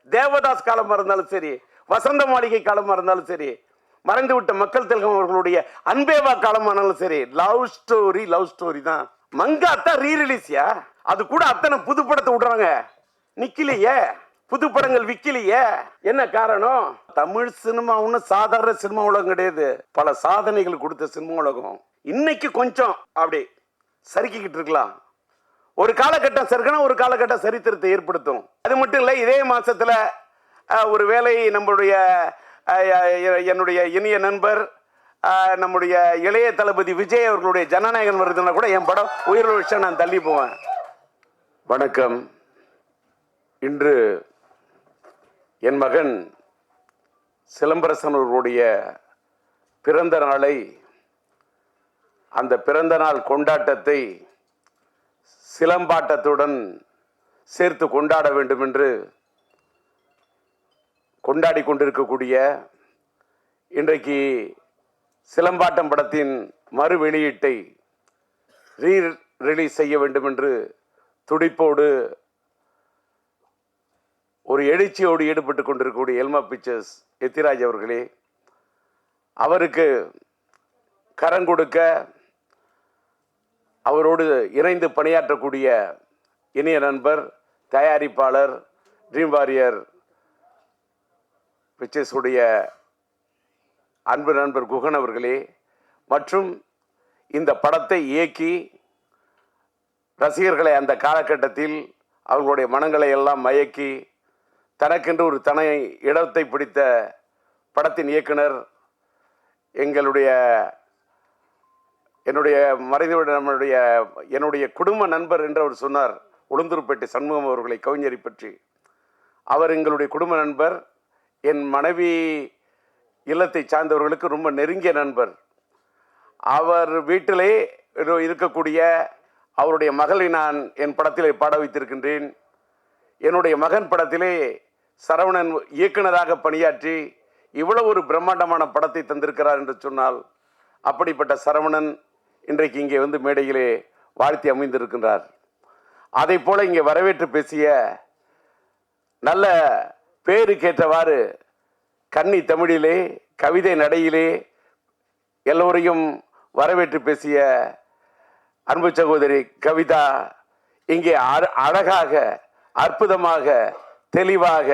தேவதாஸ் காலமா இருந்தாலும் சரி, வசந்த மாளிகை காலமா இருந்தாலும் சரி, மறைந்து விட்ட மக்கள் திலகம் அவர்களுடைய அன்பேவா காலமானாலும் சரி, லவ் ஸ்டோரி தான். மங்காத்தா ரீ ரிலீஸ்யா, அது கூட அத்தனை புது படத்தை விடுறாங்க, நிக்கலையே, புது படங்கள் விக்கலையே. என்ன காரணம்? தமிழ் சினிமா ஒன்னும் சாதாரண சினிமா உலகம் கிடையாது, பல சாதனைகள் கொடுத்த சினிமா உலகம். இன்னைக்கு கொஞ்சம் அப்படி சறுக்கிக்கிட்டு இருக்கலாம். ஒரு காலகட்டம் சறுக்கணும், ஒரு காலகட்டம் சரித்திரத்தை ஏற்படுத்தும். அது மட்டும் இல்லை, இதே மாசத்துல ஒரு வேளை நம்மளுடைய என்னுடைய இனிய நண்பர் நம்முடைய இளைய தளபதி விஜய் அவர்களுடைய ஜனநாயகன் வருதுன்னா கூட என் படம் உயிர் விஷயம் நான் தள்ளி போவேன். வணக்கம். இன்று என் மகன் சிலம்பரசன் அவர்களுடைய பிறந்த நாளை, அந்த பிறந்த நாள் கொண்டாட்டத்தை சிலம்பாட்டத்துடன் சேர்த்து கொண்டாட வேண்டும் என்று கொண்டாடி கொண்டிருக்கக்கூடிய இன்றைக்கு சிலம்பாட்டம் படத்தின் மறு வெளியீட்டை ரீ ரிலீஸ் செய்ய வேண்டும் என்று துடிப்போடு ஒரு எழுச்சியோடு ஈடுபட்டு கொண்டிருக்கக்கூடிய எல்மா பிக்சர்ஸ் எத்திராஜ் அவர்களே, அவருக்கு கரம் கொடுக்க அவரோடு இணைந்து பணியாற்றக்கூடிய இனிய நண்பர் தயாரிப்பாளர் ட்ரீம் வாரியர் பிக்சர்ஸ் உடைய அன்பு நண்பர் குகன் அவர்களே, மற்றும் இந்த படத்தை இயக்கி ரசிகர்களை அந்த காலகட்டத்தில் அவர்களுடைய மனங்களை எல்லாம் மயக்கி தனக்கென்று ஒரு தனி இடத்தை பிடித்த படத்தின் இயக்குனர் என்னுடைய மறைந்துவிட என்னுடைய குடும்ப நண்பர் என்று அவர் சொன்னார், உளுந்தூர்பேட்டை சண்முகம் அவர்களை, கவிஞரை பற்றி. அவர் எங்களுடைய குடும்ப நண்பர், என் மனைவி இல்லத்தை சார்ந்தவர்களுக்கு ரொம்ப நெருங்கிய நண்பர். அவர் வீட்டிலே இருக்கக்கூடிய அவருடைய மகளை நான் என் படத்திலே பாட வைத்திருக்கின்றேன். என்னுடைய மகன் படத்திலே சரவணன் இயக்குனராக பணியாற்றி இவ்வளவு ஒரு பிரம்மாண்டமான படத்தை தந்திருக்கிறார் என்று சொன்னால், அப்படிப்பட்ட சரவணன் இன்றைக்கு இங்கே வந்து மேடையிலே வாழ்த்தி அமைந்திருக்கின்றார். அதை போல இங்கே வரவேற்று பேசிய, நல்ல பேருக்கேற்றவாறு கன்னி தமிழிலே கவிதை நடையிலே எல்லோரையும் வரவேற்று பேசிய அன்பு சகோதரி கவிதா இங்கே அழகாக, அற்புதமாக, தெளிவாக,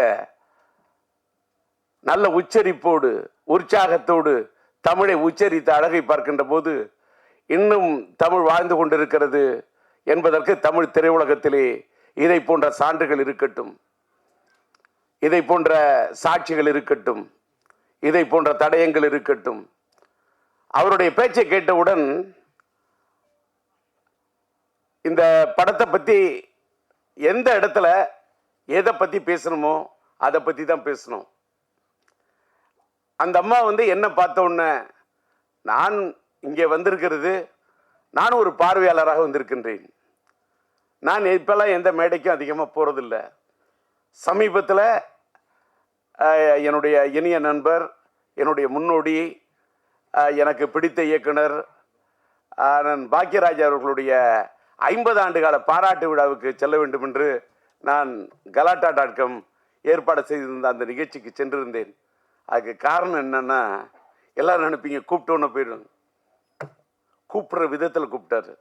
நல்ல உச்சரிப்போடு, உற்சாகத்தோடு தமிழை உச்சரித்த அழகை பார்க்கின்ற போது இன்னும் தமிழ் வாழ்ந்து கொண்டிருக்கிறது என்பதற்கு தமிழ் திரையுலகத்திலே இதை போன்ற சான்றுகள் இருக்கட்டும், இதை போன்ற சாட்சிகள் இருக்கட்டும், இதை போன்ற தடயங்கள் இருக்கட்டும். அவருடைய பேச்சை கேட்டவுடன் இந்த படத்தை பற்றி எந்த இடத்துல எதை பற்றி பேசணுமோ அதை பற்றி தான் பேசணும். அந்த அம்மா என்ன பார்த்த உடனே, நான் இங்கே வந்திருக்கிறது, நானும் ஒரு பார்வையாளராக வந்திருக்கின்றேன். நான் இப்பெல்லாம் எந்த மேடைக்கும் அதிகமாக போகிறதில்லை. சமீபத்தில் என்னுடைய இனிய நண்பர், என்னுடைய முன்னோடி, எனக்கு பிடித்த இயக்குனர் பாக்கியராஜ் அவர்களுடைய 50 ஆண்டு கால பாராட்டு விழாவுக்கு செல்ல வேண்டும் என்று நான் galatta.com ஏற்பாடு செய்திருந்த அந்த நிகழ்ச்சிக்கு சென்றிருந்தேன். அதுக்கு காரணம் என்னன்னா, எல்லாரும் நினைப்பீங்க கூப்பிட்டோன்னு போயிடும். கூப்பிடுற விதத்தில் கூப்பிட்டாரு,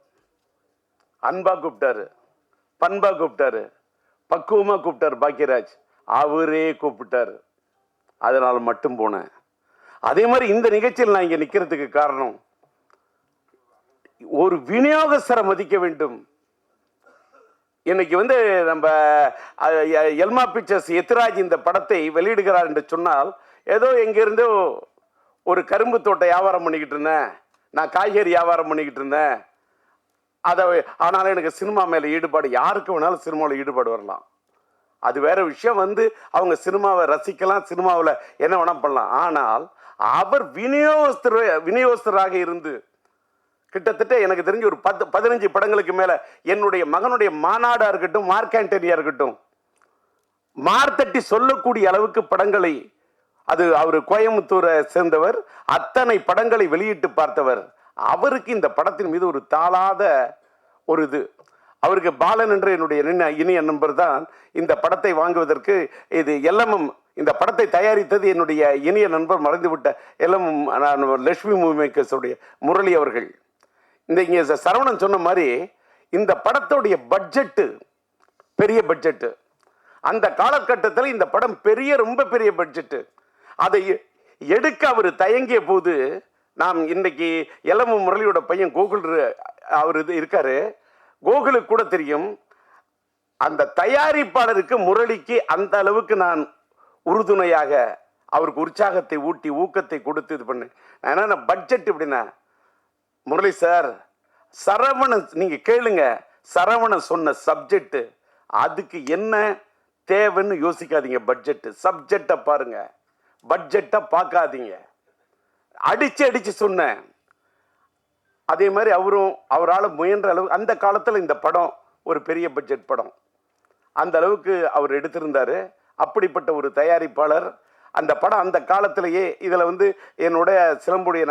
அன்பா கூப்பிட்டாரு, பண்பா கூப்பிட்டாரு, பக்குவமா கூப்பிட்டாரு பாக்கியராஜ். அவரே கூப்பிட்டாரு, அதனால மட்டும் போனேன். அதே மாதிரி இந்த நிகழ்ச்சியில் நான் இங்க நிக்கிறதுக்கு காரணம், ஒரு விநியோகஸ்தரை மதிக்க வேண்டும். இன்னைக்கு நம்ம எல்மா பிக்சர்ஸ் எத்திராஜ் இந்த படத்தை வெளியிடுகிறார் என்று சொன்னால், ஏதோ எங்கிருந்தோ ஒரு கரும்பு தோட்டை வியாபாரம் பண்ணிக்கிட்டு இருந்தேன், நான் காய்கறி வியாபாரம் பண்ணிக்கிட்டு இருந்தேன், ஆனாலும் எனக்கு சினிமா மேல ஈடுபாடு, யாருக்கு வேணாலும் சினிமாவில் ஈடுபாடு வரலாம், அது வேற விஷயம். அவங்க சினிமாவை ரசிக்கலாம், சினிமாவில் என்ன வேணா பண்ணலாம். ஆனால் அவர் விநியோகஸ்தராக இருந்து கிட்டத்தட்ட எனக்கு தெரிஞ்சு ஒரு 10-15 படங்களுக்கு மேல என்னுடைய மகனுடைய மாநாடா இருக்கட்டும், மார்க் ஆண்டனியா இருக்கட்டும், மார்த்தட்டி சொல்லக்கூடிய அளவுக்கு படங்களை, அது அவர் கோயம்புத்தூரை சேர்ந்தவர், அத்தனை படங்களை வெளியிட்டு பார்த்தவர். அவருக்கு இந்த படத்தின் மீது ஒரு தாளாத ஒரு இது. அவருக்கு பாலன் என்ற என்னுடைய இனிய நண்பர் தான் இந்த படத்தை வாங்குவதற்கு இது எல்எம்எம் இந்த படத்தை தயாரித்தது என்னுடைய இனிய நண்பர் மறைந்துவிட்ட எல்எம்எம் லட்சுமி மூவி மேக்கர்ஸுடைய முரளி அவர்கள். இந்த இங்கே சரவணன் சொன்ன மாதிரி இந்த படத்துடைய பட்ஜெட்டு பெரிய பட்ஜெட்டு. அந்த காலகட்டத்தில் இந்த படம் ரொம்ப பெரிய பட்ஜெட்டு. அதை எடுக்க அவர் தயங்கிய போது நாம் இன்னைக்கு எல்எம்எம் முரளியோட பையன் கோகுல் அவர் இருக்காரு. கோகுலுக்கு கூட தெரியும் அந்த தயாரிப்பாளருக்கு முரளிக்கு அந்த அளவுக்கு நான் உறுதுணையாக அவருக்கு உற்சாகத்தை ஊட்டி ஊக்கத்தை கொடுத்து இது பண்ணு. ஏன்னா பட்ஜெட் எப்படின்னா முரளி சார் சரவணன் நீங்க கேளுங்க, சரவணன் சொன்ன சப்ஜெக்ட் அதுக்கு என்ன தேவைன்னு யோசிக்காதீங்க. பட்ஜெட் சப்ஜெக்டை பாருங்க, பட்ஜெட்டை பார்க்காதீங்க. அடிச்சு சொன்னேன். அதே மாதிரி அவரால் முயன்ற அளவு அந்த காலத்தில் இந்த படம் ஒரு பெரிய பட்ஜெட் படம் அந்த அளவுக்கு அவர் எடுத்திருந்தாரு. அப்படிப்பட்ட ஒரு தயாரிப்பாளர் அந்த படம் அந்த காலத்திலேயே இதில் என்னுடைய சிலம்புடைய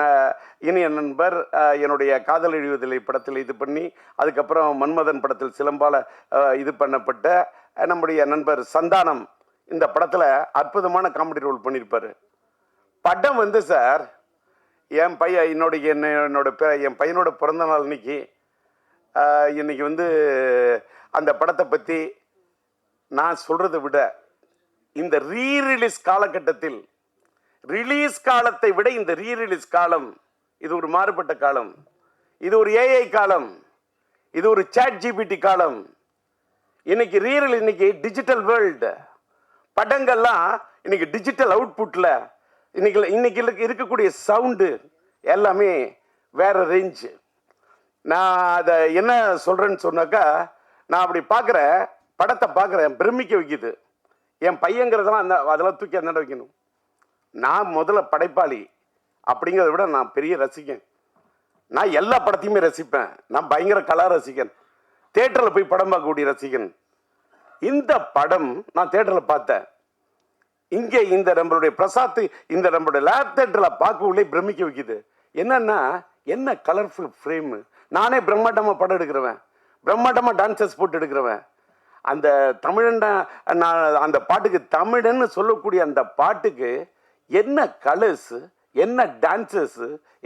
இனிய நண்பர் என்னுடைய காதல் எழுவதில்லை படத்தில் இது பண்ணி அதுக்கப்புறம் மன்மதன் படத்தில் சிலம்பால் இது பண்ணப்பட்ட நம்முடைய நண்பர் சந்தானம் இந்த படத்தில் அற்புதமான காமெடி ரோல் பண்ணியிருப்பார். படம் சார் என் பையன் என் பையனோட பிறந்த நாள் இன்னைக்கு அந்த படத்தை பற்றி நான் சொல்கிறத விட இந்த ரீரிலீஸ் காலகட்டத்தில் ரிலீஸ் காலத்தை விட இந்த ரீரிலீஸ் காலம் இது ஒரு மாறுபட்ட காலம். இது ஒரு ஏஐ காலம், இது ஒரு சாட் ஜிபிடி காலம். இன்னைக்கு டிஜிட்டல் வேர்ல்டு. படங்கள்லாம் இன்னைக்கு டிஜிட்டல் அவுட்புட்டில் இன்னைக்கு இருக்கக்கூடிய சவுண்டு எல்லாமே வேற ரேஞ்சு. நான் அதை என்ன சொல்கிறேன்னு சொன்னாக்கா நான் அப்படி பார்க்குறேன், படத்தை பார்க்குறேன், பிரமிக்க வைக்குது. என் பையங்கிறதெல்லாம் அதெல்லாம் தூக்கி அந்த வைக்கணும். நான் முதல்ல படைப்பாளி அப்படிங்கிறத விட நான் பெரிய ரசிகன். நான் எல்லா படத்தையுமே ரசிப்பேன். நான் பயங்கர கலா ரசிகன், தேட்டரில் போய் படம் பார்க்கக்கூடிய ரசிகன். இந்த படம் நான் தேட்டரில் பார்த்தேன். இங்கே இந்த நம்மளுடைய பிரசாத் இந்த நம்மளுடைய லேப் தேட்டரில் பார்க்கவுள்ளே பிரமிக்க வைக்குது. என்னன்னா என்ன கலர்ஃபுல் ஃப்ரேமு. நானே பிரம்மாண்டமாக படம் எடுக்கிறவன், பிரம்மாண்டமாக டான்சஸ் போட்டு எடுக்கிறவன். அந்த தமிழன் அந்த பாட்டுக்கு தமிழன்னு சொல்லக்கூடிய அந்த பாட்டுக்கு என்ன கலர்ஸு, என்ன டான்சஸ்,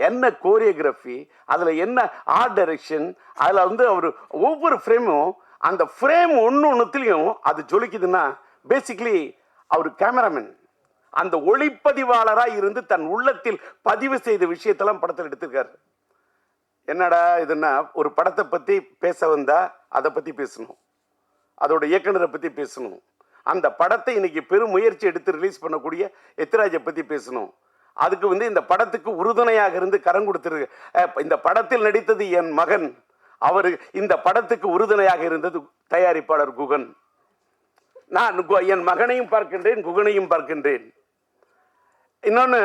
என்ன கோரியோகிராஃபி, அதில் என்ன ஆர்ட் டைரக்ஷன், அதில் அவர் ஒவ்வொரு ஃப்ரேமும் அந்த ஃப்ரேம் ஒன்றுத்துலையும் அது ஜொலிக்குதுன்னா பேசிக்லி அவர் கேமராமேன், அந்த ஒளிப்பதிவாளராக இருந்து தன் உள்ளத்தில் பதிவு செய்த விஷயத்தெல்லாம் படத்தில் எடுத்திருக்காரு. என்னடா இதுன்னா ஒரு படத்தை பற்றி பேச வந்தா அதை பற்றி பேசணும், அதோட இயக்குனரை பற்றி பேசணும், அந்த படத்தை இன்னைக்கு பெரும் முயற்சி எடுத்து ரிலீஸ் பண்ணக்கூடிய எத்திராஜை பற்றி பேசணும். அதுக்கு இந்த படத்துக்கு உறுதுணையாக இருந்து கரம் கொடுத்துரு. இந்த படத்தில் நடித்தது என் மகன், அவர் இந்த படத்துக்கு உறுதுணையாக இருந்தது தயாரிப்பாளர் குகன். நான் என் மகனையும் பார்க்கின்றேன், குகனையும் பார்க்கின்றேன். இன்னொன்று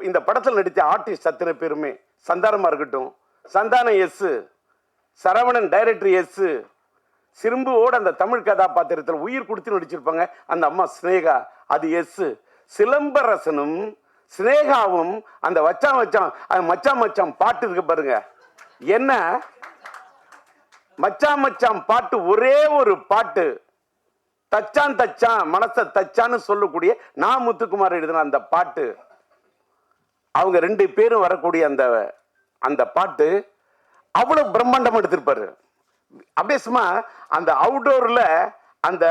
இந்த படத்தில் நடித்த ஆர்டிஸ்ட் அத்தனை பேருமே, சந்தானமாக இருக்கட்டும், Santhanam yes, Saravanan director yes, சிறும்புவோடு அந்த தமிழ் கதாபாத்திரத்தில் உயிர் கொடுத்து நடிச்சிருப்பாங்க அந்த அம்மா ஸ்னேகா, அது எஸ். சிலம்பரசனும் ஸ்னேகாவும் அந்த மச்சான் மச்சான் பாட்டு இருக்கு பாருங்க. என்ன மச்சான் பாட்டு, ஒரே ஒரு பாட்டு, தச்சான் மனச தச்சான்னு சொல்லக்கூடிய நான் முத்துக்குமார் எழுதின அந்த பாட்டு, அவங்க ரெண்டு பேரும் வரக்கூடிய அந்த பாட்டு அவ்வளவு பிரம்மாண்டம் எடுத்திருப்பாரு. அப்படியே சும்மா அந்த அவுட்டோர்ல அந்த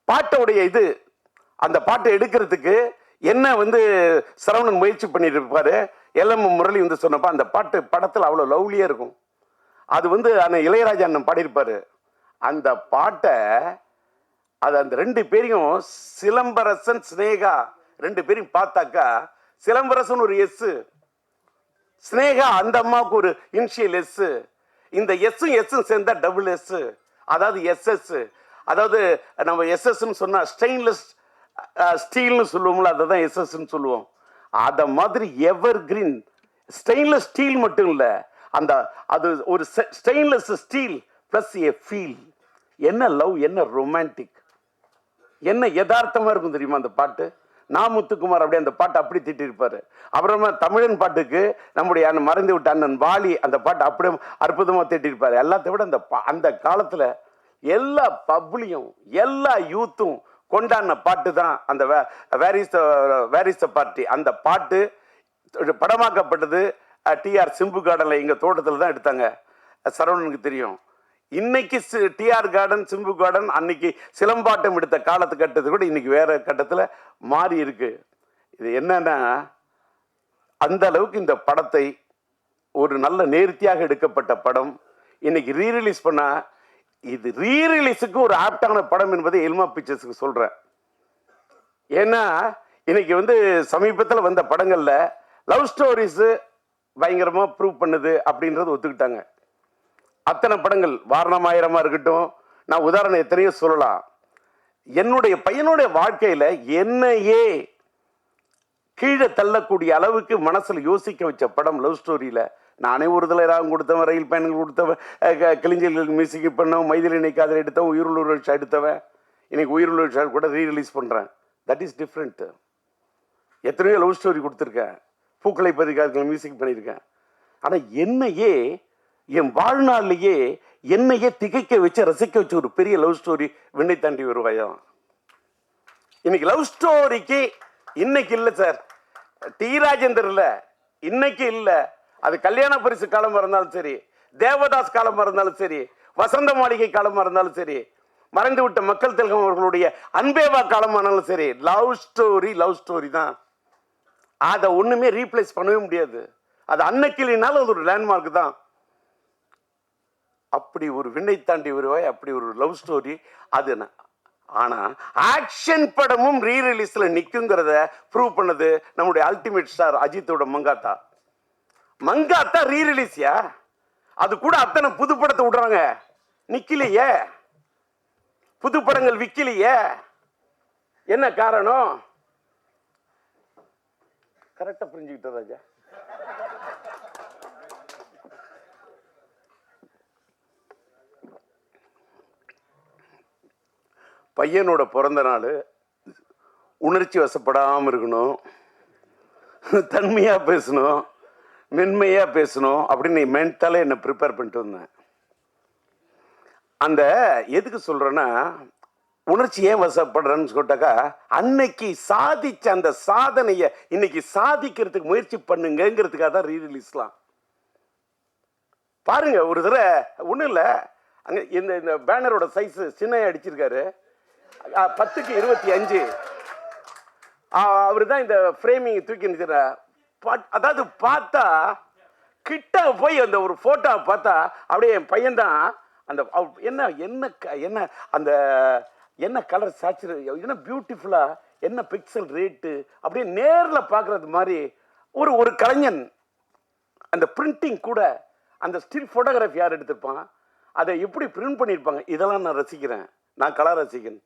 பாட்டோடைய அந்த பாட்டை எடுக்கிறதுக்கு என்ன சரவணன் முயற்சி பண்ணிட்டு இருப்பாரு. எல்எம்எம் முரளி சொன்னப்ப அந்த பாட்டு படத்தில் அவ்வளோ லவ்லியா இருக்கும். அது இளையராஜா அண்ணன் பாடியிருப்பாரு. அந்த பாட்டை அந்த ரெண்டு பேரையும் சிலம்பரசன் ஸ்னேகா ரெண்டு பேரையும் பார்த்தாக்கா, சிலம்பரசன் ஒரு எஸ், ஸ்னேகா அந்த அம்மாவுக்கு ஒரு இனிஷியல் எஸ். இந்த எஸ்ஸும் சேர்ந்தா டபுள் எஸ், அதாவது எஸ்எஸ். அதாவது நம்ம எஸ்எஸ்ன்னு சொன்னா ஸ்டெயின்லெஸ் ஸ்டீல்னு சொல்லுவோம்ல, அதை தான் எஸ்எஸ்ன்னு சொல்லுவோம். அத மாதிரி எவர் கிரீன் ஸ்டெயின்லெஸ் ஸ்டீல் மட்டும் இல்லை, அது ஒரு stainless steel plus A feel. என்ன லவ், என்ன ரொமான்டிக், என்ன யதார்த்தமா இருக்கும் தெரியுமா அந்த பாட்டு. நாமுத்துக்குமார் அப்படியே அந்த பாட்டை அப்படி திட்டிருப்பாரு. அப்புறமா தமிழன் பாட்டுக்கு நம்முடைய மறைந்து விட்ட அண்ணன் வாலி அந்த பாட்டை அப்படியே அற்புதமா திட்டிருப்பாரு. எல்லாத்தை விட அந்த காலத்துல எல்லா பப்ளியும் எல்லா யூத்தும் கொண்டாடின பாட்டு தான் அந்த வேர் இஸ் த பார்ட்டி. அந்த பாட்டு படமாக்கப்பட்டது டிஆர் சிம்பு கார்டன்ல எங்க தோட்டத்தில் தான் எடுத்தாங்க. சரவணனுக்கு தெரியும். இன்னைக்கு டிஆர் கார்டன் சிம்பு கார்டன் அன்னைக்கு சிலம்பாட்டம் எடுத்த காலத்து கட்டத்தை கூட இன்னைக்கு வேற கட்டத்தில் மாறி இருக்கு. இது என்னன்னா அந்த அளவுக்கு இந்த படத்தை ஒரு நல்ல நேர்த்தியாக எடுக்கப்பட்ட படம் இன்னைக்கு ரீரிலீஸ் பண்ணா இது ரீரிலீஸுக்கு ஒரு ஆப்டான படம் என்பதை எல்மா பிக்சர்ஸுக்கு சொல்றேன். ஏன்னா இன்னைக்கு சமீபத்தில் வந்த படங்கள்ல லவ் ஸ்டோரிஸ் பயங்கரமா ப்ரூவ் பண்ணுது அப்படின்றது ஒத்துக்கிட்டாங்க. அத்தனை படங்கள் வாரணமாயிரமா இருக்கட்டும், நான் உதாரணம் எத்தனையோ சொல்லலாம். என்னுடைய பையனுடைய வாழ்க்கையில என்னையே கீழே தள்ளக்கூடிய அளவுக்கு மனசுல யோசிக்க வச்ச படம் லவ் ஸ்டோரியில. நானே ஒரு தலை ராகம் கொடுத்தவன், ரயில் பயணங்கள் கொடுத்தவன், கிளிஞ்சல்கள் மியூசிக் பண்ணவன், மைதிலினை காதல் எடுத்தவன், உயிருள்ள ஷா எடுத்தவன். இன்னைக்கு உயிருள்ள ஷா கூட ரீரிலீஸ் பண்றேன். That is different. எத்தனையோ லவ் ஸ்டோரி கொடுத்துருக்கேன், பூக்களை பதிக்காத மியூசிக் பண்ணியிருக்கேன். ஆனா என்னையே என் வாழ்நாளிலேயே என்னையே திகைக்க வச்சு ரசிக்க வச்ச ஒரு பெரிய லவ் ஸ்டோரி விண்ணை தாண்டி வருவாயம். இன்னைக்கு லவ் ஸ்டோரிக்கு இன்னைக்கு இல்லை சார், டி ராஜேந்தர் இல்ல, இன்னைக்கு இல்லை. அது கல்யாண பரிசு காலமா இருந்தாலும் சரி, தேவதாஸ் காலமா இருந்தாலும் சரி, வசந்த மாளிகை காலமா இருந்தாலும் சரி, மறைந்து விட்ட மக்கள் திலகம் அவர்களுடைய அன்பேவா காலமானாலும் சரி, லவ் ஸ்டோரி தான். அதை ஒண்ணுமே ரீப்ளேஸ் பண்ணவே முடியாது. அது அன்னைக்கு இல்லைனாலும் அது ஒரு லேண்ட்மார்க் தான். அப்படி ஒரு விண்ணை தாண்டி வருவாய், அப்படி ஒரு லவ் ஸ்டோரி அது. ஆனா ஆக்ஷன் படமும் ரீரிலீஸ்ல நிக்குங்கிறத ப்ரூவ் பண்ணது நம்முடைய அல்டிமேட் ஸ்டார் அஜித்தோட மங்காத்தா ரீரிலீஸ்யா. அது கூட அத்தனை புது படத்தை விடுறாங்க, நிக்கலையே, புது படங்கள் விக்கலையே. என்ன காரணம்? கரெக்டா புரிஞ்சுக்கிட்ட ராஜா. பையனோட பிறந்த நாள் உணர்ச்சி வசப்படாமல் இருக்கணும், தன்மையா பேசணும், மென்மையா பேசணும் அப்படின்னு மென்டலாக என்னை ப்ரிப்பேர் பண்ணிட்டு வந்தேன். அந்த எதுக்கு சொல்றேன்னா, உணர்ச்சி ஏன் வசப்படுறேன்னு சொல்லிட்டாக்கா, அன்னைக்கு சாதிச்ச அந்த சாதனையை இன்னைக்கு சாதிக்கிறதுக்கு முயற்சி பண்ணுங்கிறதுக்காக தான் ரீரிலீஸ்லாம். பாருங்க, ஒரு தடவை ஒன்றும் இல்லை, அங்கே இந்த பேனரோட சைஸ் சின்ன அடிச்சிருக்காரு, 10:25. அவரு தான் இந்த ஃப்ரேமிங் தூக்கி நிற்கிற. அதாவது பார்த்தா கிட்ட போய் அந்த ஒரு போட்டோ பார்த்தா அப்படியே என் பையன் தான் அந்த என்ன என்ன என்ன அந்த என்ன கலர் சேச்சுரேட், என்ன பியூட்டிஃபுல்லா, என்ன பிக்சல் ரேட்டு, அப்படியே நேரில் பார்க்கறது மாதிரி ஒரு கலைஞன். அந்த பிரிண்டிங் கூட, அந்த ஸ்டில் போட்டோகிராஃபி யார் எடுத்திருப்பான், அதை எப்படி பிரிண்ட் பண்ணியிருப்பாங்க, இதெல்லாம் நான் ரசிக்கிறேன். நான் கலா ரசிக்கிறேன்.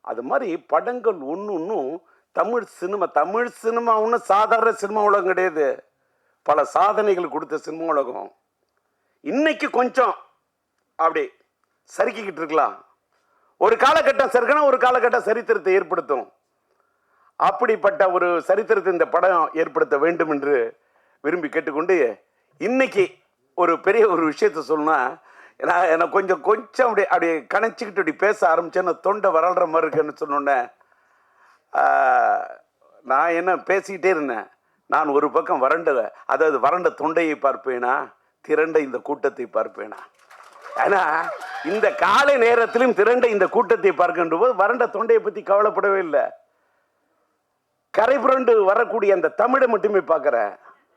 அது மாதிரி படங்கள் ஒன்றும் தமிழ் சினிமா ஒன்றும் சாதாரண சினிமா உலகம் கிடையாது. பல சாதனைகள் கொடுத்த சினிமா உலகம். இன்னைக்கு கொஞ்சம் அப்படி சறுக்கிக்கிட்டு இருக்கலாம். ஒரு காலகட்டம் சறுக்கினா ஒரு காலகட்டம் சரித்திரத்தை ஏற்படுத்தும். அப்படிப்பட்ட ஒரு சரித்திரத்தை இந்த படம் ஏற்படுத்த வேண்டும் என்று விரும்பி கேட்டுக்கொண்டு, இன்னைக்கு ஒரு பெரிய ஒரு விஷயத்த சொல்லணும்னா, எனக்கு கொஞ்சம் அப்படி கணைச்சிக்கிட்டு அப்படி பேச ஆரம்பிச்சேன்னு தொண்டை வரல்ற மாதிரி இருக்குன்னு சொன்னோன்னே, நான் என்ன பேசிக்கிட்டே இருந்தேன். நான் ஒரு பக்கம் வறண்ட தொண்டையை பார்ப்பேனா, திரண்ட இந்த கூட்டத்தை பார்ப்பேனா. ஏன்னா இந்த காலை நேரத்திலும் திரண்ட இந்த கூட்டத்தை பார்க்கின்ற போது வறண்ட தொண்டையை பத்தி கவலைப்படவே இல்லை. கரை புரண்டு வரக்கூடிய அந்த தமிழை மட்டுமே பார்க்கிறேன்,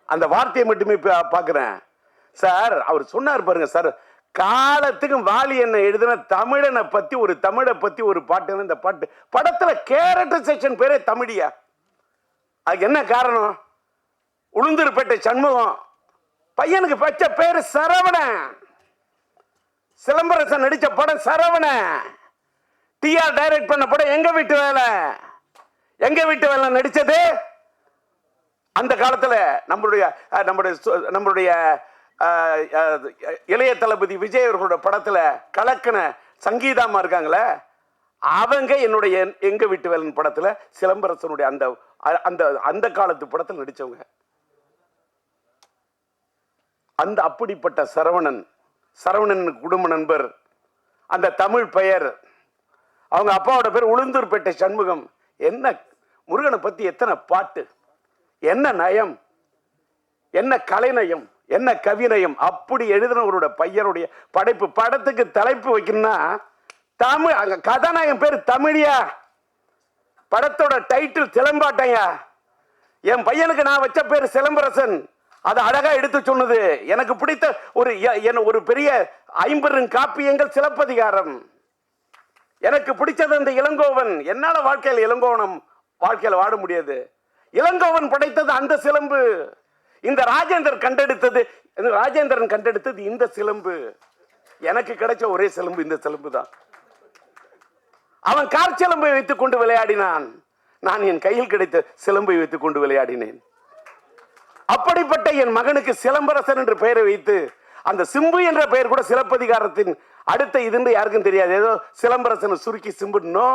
அந்த வார்த்தையை மட்டுமே பார்க்கிறேன். சார் அவர் சொன்னார் பாருங்க சார், காலத்துக்கும் வாலி என்ன எழுதின தமிழனை பத்தி ஒரு பாட்டு. இந்த பாட்டு படத்துல கேரக்டர் செக்ஷன் பேரே தமிழியா. அதுக்கு என்ன காரணம்? உளுந்தூர்பேட்டை சண்முகம் பையனுக்கு பச்சை பேரு சரவணன். சிலம்பரசன் நடிச்ச படம் சரவணன். டிஆர் டைரக்ட் பண்ண படம் எங்க வீட்டு வேலை நடிச்சது. அந்த காலத்துல நம்மளுடைய இளைய தளபதி விஜய் அவர்களோட படத்துல கலக்கன சங்கீதாமா இருக்காங்களே, அவங்க என்னுடைய எங்க வீட்டு வேலன் படத்துல சிலம்பரசனுடைய அந்த அந்த அந்த காலத்து படத்தில் நடிச்சவங்க. அந்த அப்படிப்பட்ட சரவணன் குடும்ப நண்பர், அந்த தமிழ் பெயர், அவங்க அப்பாவோட பேர் உளுந்தூர்பேட்டை சண்முகம். என்ன முருகனை பத்தி எத்தனை பாட்டு, என்ன நயம், என்ன கலைநயம், என்ன கவிநயம். அப்படி எழுதினவரோட பையனுடைய படைப்பு. படத்துக்கு தலைப்பு வைக்கணும்னா தமிழ், அங்க கதாநாயகன் பேர் தமிழியா, படத்தோட டைட்டில் சிலம்பாட்டையா. என் பையனுக்கு நான் வச்ச பேர் சிலம்பரசன். அதை அழகா எடுத்து சொன்னது எனக்கு பிடித்த ஒரு பெரிய 50 காப்பியங்கள் சிலப்பதிகாரம். எனக்கு பிடிச்சது அந்த இளங்கோவன். என்னால வாழ்க்கையில் இளங்கோவனம் வாழ்க்கையில் வாட முடியாது. இளங்கோவன் படைத்தது அந்த சிலம்பு. இந்த ராஜேந்திரன் கண்டெடுத்தது இந்த சிலம்பு. எனக்கு கிடைச்ச ஒரே சிலம்பு இந்த சிலம்பு தான். அவன் காற்சிலம்பை வைத்துக் கொண்டு விளையாடினான், நான் என் கையில் கிடைத்த சிலம்பை வைத்துக் கொண்டு விளையாடினேன். அப்படிப்பட்ட என் மகனுக்கு சிலம்பரசன் என்று பெயரை வைத்து, அந்த சிம்பு என்ற பெயர் கூட சிலப்பதிகாரத்தின் அடுத்த இதுன்னு யாருக்கும் தெரியாது. ஏதோ சிலம்பரசன் சுருக்கி சிம்புனோ,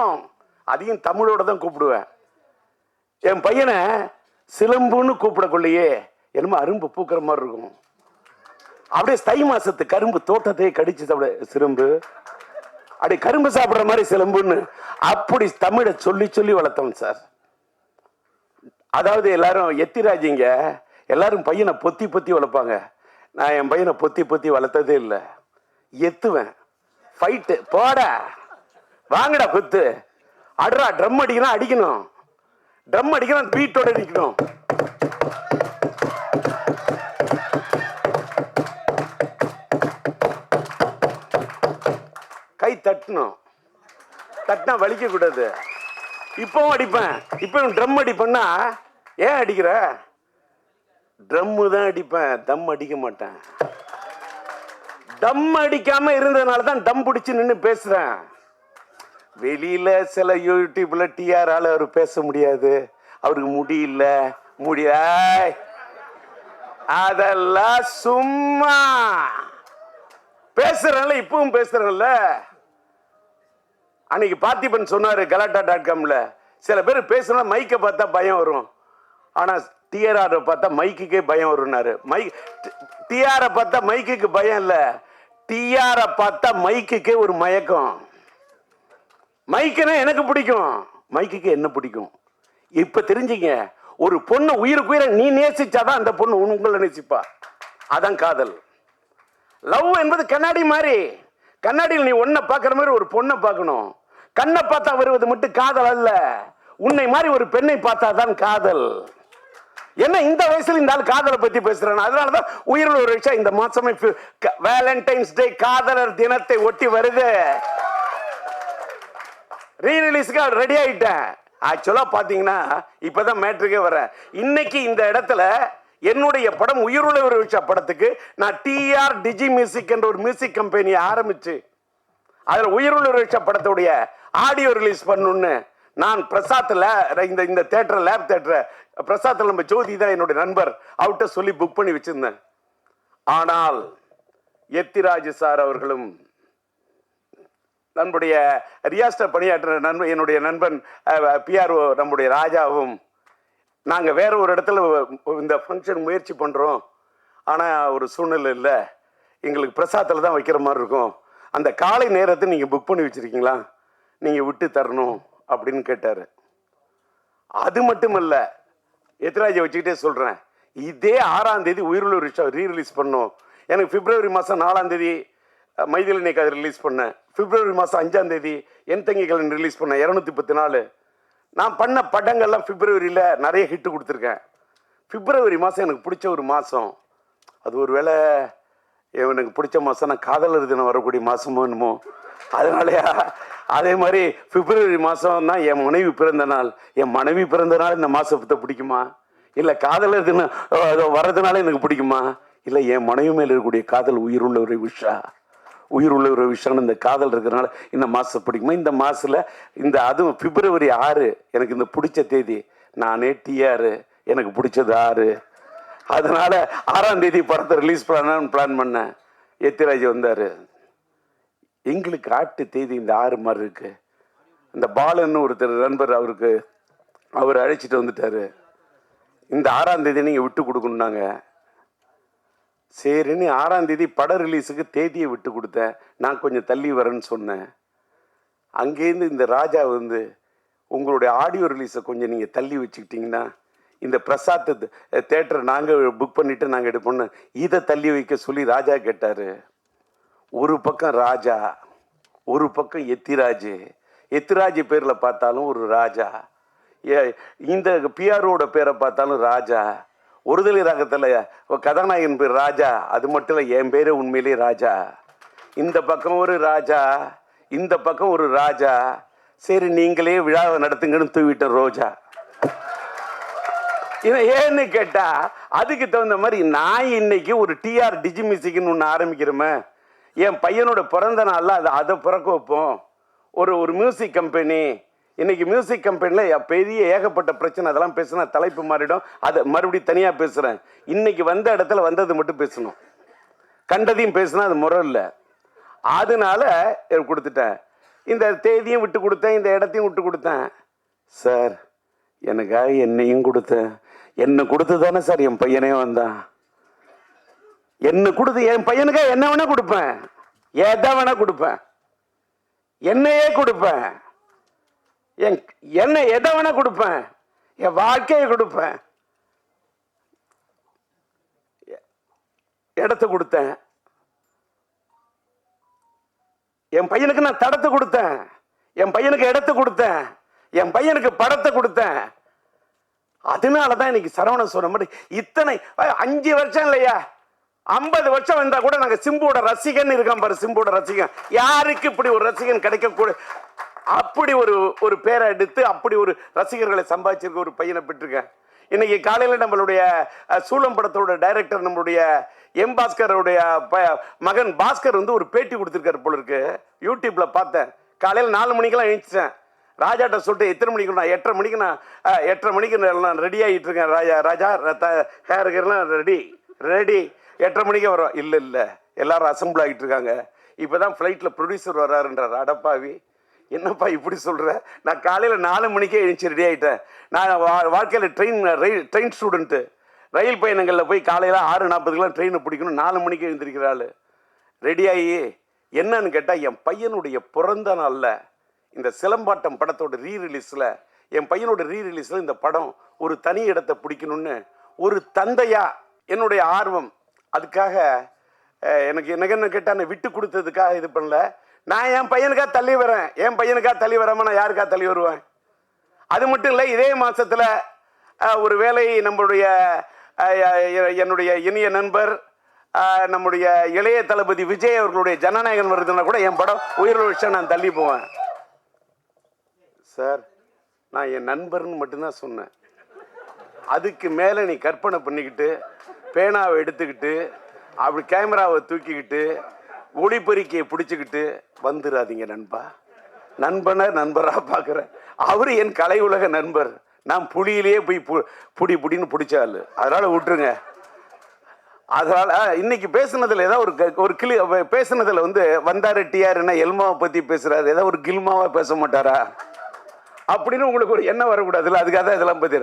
அதையும் தமிழோட தான் கூப்பிடுவேன். என் பையனை சிலம்புன்னு கூப்பிடக்குள்ளேயே என்னமோ அரும்பு பூக்கிற மாதிரி இருக்கும். அப்படியே தை மாசத்து கரும்பு தோட்டத்தையே கடிச்சு சிலம்பு, அப்படி கரும்பு சாப்பிடுற மாதிரி சிலம்புன்னு அப்படி தமிழை சொல்லி சொல்லி வளர்த்தவன் சார். அதாவது எல்லாரும் எத்திராஜிங்க எல்லாரும் பையனை பொத்தி பொத்தி வளர்ப்பாங்க. நான் என் பையனை பொத்தி பொத்தி வளர்த்ததே இல்லை. எத்துவேன், ஃபைட்டு, போட வாங்கடா குத்து, அடுறா, ட்ரம் அடிக்கணும், அடிக்கணும், ட்ரம் அடிக்கணும், பீட்டோட அடிக்கணும். கை தட்டணும், தட்டினா வலிக்க கூடாது. இப்பவும் அடிப்பேன். இப்பவும் ட்ரம் அடிப்பேன்னா, ஏன் அடிக்கிற? ட்ரம்மு தான் அடிப்பேன், தம் அடிக்க மாட்டேன். தம் அடிக்காம இருந்ததுனால தான் டம் பிடிச்சு நின்று பேசுறேன். வெளியில சில யூடியூப்ல டிஆரால அவர் பேச முடியாது, அவருக்கு முடியல, அதெல்லாம் சும்மா பேசுறேன்ல. இப்பவும் பேசுறேன்ல. அன்னைக்கு பார்த்திபன் சொன்னாரு கலாட்டா.comல, சில பேர் பேசுனா மைக்கை பார்த்தா பயம் வரும், ஆனா டிஆர் பார்த்தா மைக்குக்கே பயம் வரும்னாரு. டிஆரை பார்த்தா மைக்குக்கு பயம் இல்ல, டிஆரை பார்த்தா மைக்குக்கே ஒரு மயக்கம். மைக்குன்னா எனக்கு பிடிக்கும், மைக்குக்கு என்ன பிடிக்கும். இப்ப தெரிஞ்சுங்க, ஒரு பொண்ணு உயிருக்கு உயிரை நீ நேசிச்சாதான் அந்த பொண்ணு உங்களை நேசிப்பா. அதான் காதல். லவ் என்பது கண்ணாடி மாதிரி. கண்ணாடியில் நீ ஒன்ன பார்க்கிற மாதிரி ஒரு பொண்ணை பார்க்கணும். கண்ணை பார்த்தா வருவது மட்டும் காதல் அல்ல. உன்னை மாதிரி ஒரு பெண்ணை பார்த்தா தான் காதல். என்ன இந்த வயசுல இந்த ஆள் காதலை பத்தி பேசுறேன். அதனாலதான் உயிரில் ஒரு விஷயம் இந்த மாசமே வேலண்டைன்ஸ் டே காதலர் தினத்தை ஒட்டி வருது. ரீரிலீஸ்க்கு ரெடி ஆயிட்டேன். ஆக்சுவலா பாத்தீங்கன்னா இப்பதான் மேட்ருக்கே வரேன். இன்னைக்கு இந்த இடத்துல என்னுடைய படம் உயிருள்ள ஒரு விஷயம் படத்துக்கு நான் டிஆர் டிஜி மியூசிக் என்ற ஒரு மியூசிக் கம்பெனியை ஆரம்பிச்சு அதுல உயிருள்ள ஒரு விஷயம் படத்துடைய ஆடியோ ரிலீஸ் பண்ணணும்னு நான் பிரசாத்ல இந்த தியேட்டர் லேப் தியேட்டர் பிரசாத்ல நம்ம ஜோதி தான் என்னுடைய நண்பர், அவர்கிட்ட சொல்லி புக் பண்ணி வச்சிருந்தேன். ஆனால் எத்திராஜ் சார் அவர்களும் நம்முடைய ரியாஸ்டர் பணியாற்ற நண்பன் என்னுடைய நண்பன் பிஆர்ஓ நம்முடைய ராஜாவும் நாங்க வேற ஒரு இடத்துல இந்த ஃபங்க்ஷன் முயற்சி பண்றோம், ஆனா ஒரு சூழ்நிலை இல்லை, எங்களுக்கு பிரசாத்தில் தான் வைக்கிற மாதிரி இருக்கும், அந்த காலை நேரத்தை நீங்க புக் பண்ணி வச்சிருக்கீங்களா, நீங்க விட்டு தரணும் அப்படின்னு கேட்டாரு. அது மட்டும் இல்ல, எத்திராஜை வச்சுக்கிட்டே சொல்றேன், இதே 6ஆம் தேதி உயிருள்ள ரிஷா ரீரிலீஸ் பண்ணோம். எனக்கு பிப்ரவரி மாதம் 4ஆம் தேதி மைதிலி அதை ரிலீஸ் பண்ணேன். பிப்ரவரி மாதம் 5ஆம் தேதி என் தங்கிகள் ரிலீஸ் பண்ணேன். 210 நான் பண்ண படங்கள்லாம் பிப்ரவரியில் நிறைய ஹிட்டு கொடுத்துருக்கேன். பிப்ரவரி மாதம் எனக்கு பிடிச்ச ஒரு மாதம். அது ஒரு வேளை எனக்கு பிடிச்ச மாதம் நான் காதலர் தினம் வரக்கூடிய மாதமோ என்னமோ, அதனாலயா அதே மாதிரி பிப்ரவரி மாதம் தான் என் மனைவி பிறந்த நாள். என் மனைவி பிறந்த நாள் இந்த மாதத்தை பிடிக்குமா, இல்லை காதலர் தினம் வர்றதுனால எனக்கு பிடிக்குமா, இல்லை என் மனைவி மேல் இருக்கக்கூடிய காதல் உயிருள்ள ஒரு விஷயம் இந்த காதல் இருக்கிறனால இந்த மாதம் பிடிக்குமா. இந்த மாதத்தில் இந்த அதுவும் பிப்ரவரி 6 எனக்கு இந்த பிடிச்ச தேதி. நானே டிஆர், எனக்கு பிடிச்சது 6, அதனால 6ஆம் தேதி படத்தை ரிலீஸ் பண்ணலான்னு பிளான் பண்ணேன். எத்திராஜ் வந்தார். எங்களுக்கு ஆட்டு தேதி இந்த 6 மாதிரி இருக்கு. இந்த பாலன்னு ஒருத்தர் நண்பர், அவர் அழைச்சிட்டு வந்துட்டாரு. இந்த 6ஆம் தேதி நீங்கள் விட்டு கொடுக்கணுன்னாங்க. சரின்னு 6ஆம் தேதி படம் ரிலீஸுக்கு தேதியை விட்டு கொடுத்தேன். நான் கொஞ்சம் தள்ளி வரேன்னு சொன்னேன். அங்கேருந்து இந்த ராஜா வந்து உங்களுடைய ஆடியோ ரிலீஸை கொஞ்சம் நீங்கள் தள்ளி வச்சுக்கிட்டிங்கன்னா இந்த பிரசாத் தேட்டரை நாங்கள் புக் பண்ணிவிட்டு நாங்கள் எடுப்போம்னு இதை தள்ளி வைக்க சொல்லி ராஜா கேட்டார். ஒரு பக்கம் ராஜா, ஒரு பக்கம் எத்திராஜ் பேரில் பார்த்தாலும் ஒரு ராஜா, இந்த பிஆரோட பேரை பார்த்தாலும் ராஜா, ஒருதலை ராகத்தில் கதாநாயகன் பேர் ராஜா, அது மட்டும் இல்லை என் பேரே உண்மையிலே ராஜா. இந்த பக்கம் ஒரு ராஜா, இந்த பக்கம் ஒரு ராஜா. சரி நீங்களே விழாவை நடத்துங்கன்னு தூவிட்ட ரோஜா. ஏன்னு கேட்டா அதுக்கு தகுந்த மாதிரி நான் இன்னைக்கு ஒரு டிஆர் டிஜி மியூசிக்னு ஒன்று ஆரம்பிக்கிறோமே. என் பையனோட பிறந்த நாளில் அதை பிறக்க வைப்போம். ஒரு மியூசிக் கம்பெனி, இன்னைக்கு மியூசிக் கம்பெனியில் பெரிய ஏகப்பட்ட பிரச்சனை. அதெல்லாம் பேசுனா தலைப்பு மாறிடும், அதை மறுபடியும் தனியாக பேசுகிறேன். இன்னைக்கு வந்த இடத்துல வந்தது மட்டும் பேசணும், கண்டதையும் பேசுனா அது முறை இல்லை. அதனால கொடுத்துட்டேன். இந்த தேதியும் விட்டு கொடுத்தேன், இந்த இடத்தையும் விட்டு கொடுத்தேன். சார் எனக்காக என்னையும் கொடுத்தேன். என்னை கொடுத்து தானே சார் என் பையனே வந்தான். என்ன கொடுத்து என் பையனுக்காக என்ன வேணா கொடுப்பேன், எதை வேணா கொடுப்பேன், என்னையே கொடுப்பேன், என்ன எதை வேணா கொடுப்பேன், என் வாழ்க்கையை கொடுப்பேன். இடத்தை கொடுத்தேன், என் பையனுக்கு நான் தடத்தை கொடுத்தேன், என் பையனுக்கு இடத்தை கொடுத்தேன், என் பையனுக்கு படத்தை கொடுத்தேன். அதனாலதான் இன்னைக்கு சரவணன் சொன்ன மாதிரி இத்தனை 5 வருஷம் இல்லையா, 50 வருஷம் வந்தா கூட நாங்க சிம்புவோட ரசிகன் இருக்கான் பாரு. சிம்புவோட ரசிகன், யாருக்கு இப்படி ஒரு ரசிகன் கிடைக்க கூட, அப்படி ஒரு பேரை எடுத்து அப்படி ஒரு ரசிகர்களை சம்பாதிச்சிருக்க ஒரு பையனை பெற்றிருக்கேன். இன்னைக்கு காலையில் நம்மளுடைய சூளம் படத்தோட டைரக்டர் நம்மளுடைய எம் பாஸ்கருடைய மகன் பாஸ்கர் வந்து ஒரு பேட்டி கொடுத்துருக்காரு போல இருக்கு. யூடியூப்ல பார்த்தேன். காலையில் 4 மணிக்கெல்லாம் எழுந்துச்சேன். ராஜாட்ட சொல்லிட்டு எத்தனை மணிக்கு, நான் 8:30 மணிக்கு நான் ரெடி ஆகிட்டு இருக்கேன். ராஜா ஹேருக்கெல்லாம் ரெடி 8:30 மணிக்கு வரும். இல்லை எல்லாரும் அசம்பிள் ஆகிட்டு இருக்காங்க. இப்போதான் ஃப்ளைட்டில் ப்ரொடியூசர் வர்றாருன்றார். அடப்பாவி, என்னப்பா இப்படி சொல்கிற? நான் காலையில் 4 மணிக்கே எழுந்துச்சு ரெடி ஆகிட்டேன். நான் வாழ்க்கையில் ட்ரெயின் ஸ்டூடெண்ட்டு. ரயில் பயணங்களில் போய் காலையில் 6:40 ட்ரெயினை பிடிக்கணும். 4 மணிக்கு எழுந்திருக்கிறாள். ரெடியாகி என்னன்னு கேட்டால், என் பையனுடைய பிறந்த நாளில் இந்த சிலம்பாட்டம் படத்தோட ரீரிலீஸில், என் பையனோட ரீரிலீஸில் இந்த படம் ஒரு தனி இடத்தை பிடிக்கணும்னு ஒரு தந்தையா என்னுடைய ஆர்வம். அதுக்காக எனக்கு என்ன கேட்டால், நான் விட்டு கொடுத்ததுக்காக இது பண்ணல. நான் என் பையனுக்காக தள்ளி வரேன். என் பையனுக்காக தள்ளி வராமல் நான் யாருக்காக தள்ளி வருவேன்? அது மட்டும் இல்லை, இதே மாதத்தில் ஒரு வேலை நம்மளுடைய என்னுடைய இனிய நண்பர் நம்முடைய இளைய தளபதி விஜய் அவர்களுடைய ஜனநாயகன் வருதுன்னா கூட என் படம் உயிரோட விஷயம் நான் தள்ளி போவேன். சார் நான் என் நண்பர்னு மட்டும்தான் சொன்னேன். அதுக்கு மேலே நீ கற்பனை பண்ணிக்கிட்டு பேனாவை எடுத்துக்கிட்டு அப்படி கேமராவை தூக்கிக்கிட்டு ஒளிப்பெருக்கியை பிடிச்சிக்கிட்டு வந்துடாதீங்க நண்பா. நண்பராக பார்க்குறேன். அவரு என் கலை உலக நண்பர். நான் புலியிலேயே போய் புடின்னு பிடிச்சாள். அதனால் விட்டுருங்க. அதனால் இன்னைக்கு பேசுனதில் ஏதாவது ஒரு கிளி பேசுனதில் வந்து வந்தாரு டிஆர்னா எல்மாவை பற்றி பேசுகிறாரு, ஏதாவது ஒரு கில்மாவாக பேச மாட்டாரா அப்படின்னு உங்களுக்கு ஒரு எண்ணம் வரக்கூடாதுல்ல. அதுக்காக தான் இதெல்லாம் பற்றி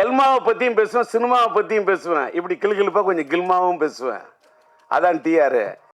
எல்மாவை பற்றியும் பேசுவேன், சினிமாவை பற்றியும் பேசுவேன். இப்படி கிளுகிழுப்பாக கொஞ்சம் கில்மாவும் பேசுவேன். அதான் டிஆர்.